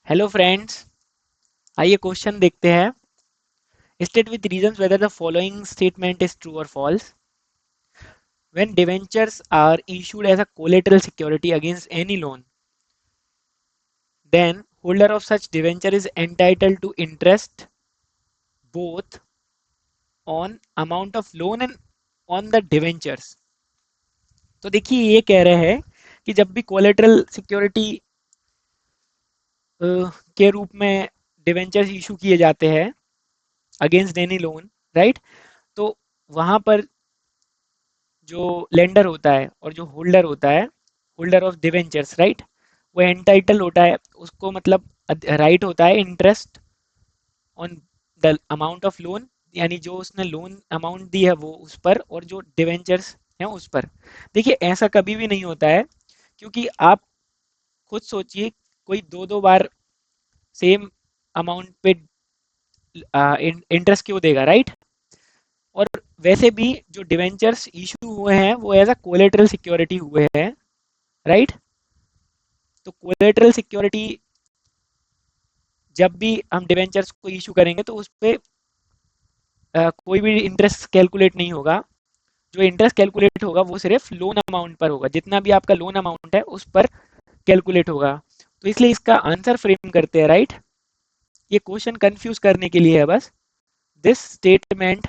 Hello friends, आइए question देखते हैं। State with reasons whether the following statement is true और false. When debentures are issued as a collateral security against any loan, then holder of such debenture is entitled to interest both on amount of loan and on the debentures. तो देखिए ये कह रहे हैं कि जब भी कोलेटरल सिक्योरिटी के रूप में डिवेंचर्स इशू किए जाते हैं अगेंस्ट एनी लोन, राइट, तो वहां पर जो लेंडर होता है और जो होल्डर होता है, होल्डर ऑफ डिवेंचर्स, राइट, वो एंटाइटल होता है, उसको मतलब राइट होता है interest on the amount of loan, यानी जो उसने लोन अमाउंट दी है वो उस पर, और जो डिवेंचर्स हैं उस पर। देखिए ऐसा कभी भी नहीं होता है, क्योंकि आप खुद सोचिए, कोई दो दो बार सेम अमाउंट पे इंटरेस्ट क्यों देगा, राइट। और वैसे भी जो डिवेंचर्स इशू हुए हैं वो एज अ कोलेटरल सिक्योरिटी हुए हैं, राइट। तो कोलेटरल सिक्योरिटी जब भी हम डिवेंचर्स को इशू करेंगे तो उस पे कोई भी इंटरेस्ट कैलकुलेट नहीं होगा। जो इंटरेस्ट कैलकुलेट होगा वो सिर्फ लोन अमाउंट पर होगा, जितना भी आपका लोन अमाउंट है उस पर कैलकुलेट होगा। तो इसलिए इसका आंसर फ्रेम करते हैं, राइट। ये क्वेश्चन कंफ्यूज करने के लिए है बस। दिस स्टेटमेंट,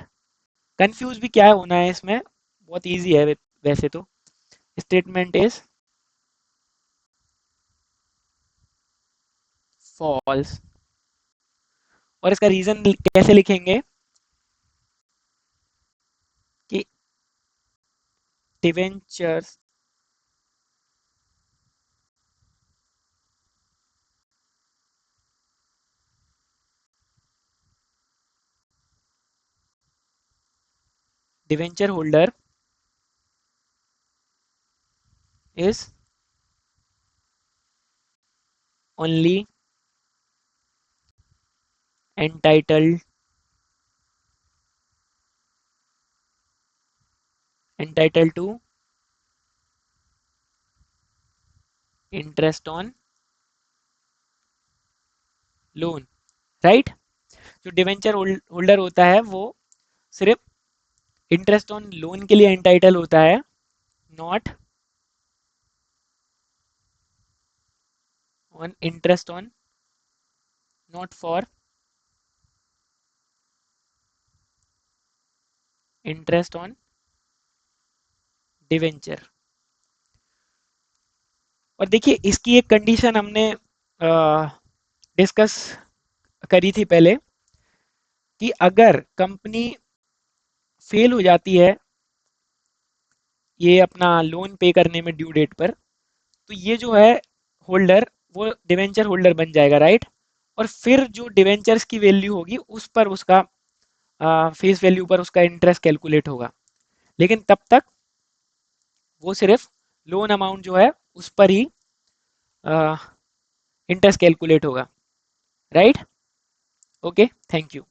कंफ्यूज भी क्या होना है इसमें, बहुत इजी है वैसे तो। Statement is false. और इसका रीजन कैसे लिखेंगे कि debentures debenture holder is only entitled to interest on loan, right. जो डिवेंचर होल्डर होता है वो सिर्फ इंटरेस्ट ऑन लोन के लिए एंटाइटल होता है, not on interest on, not for interest on debenture. और देखिए इसकी एक कंडीशन हमने डिस्कस करी थी पहले, कि अगर कंपनी फेल हो जाती है ये अपना लोन पे करने में ड्यू डेट पर, तो ये जो है होल्डर, वो डिवेंचर होल्डर बन जाएगा, राइट। और फिर जो डिवेंचर्स की वैल्यू होगी उस पर उसका फेस वैल्यू पर उसका इंटरेस्ट कैलकुलेट होगा। लेकिन तब तक वो सिर्फ लोन अमाउंट जो है उस पर ही इंटरेस्ट कैलकुलेट होगा, राइट। Okay, thank you.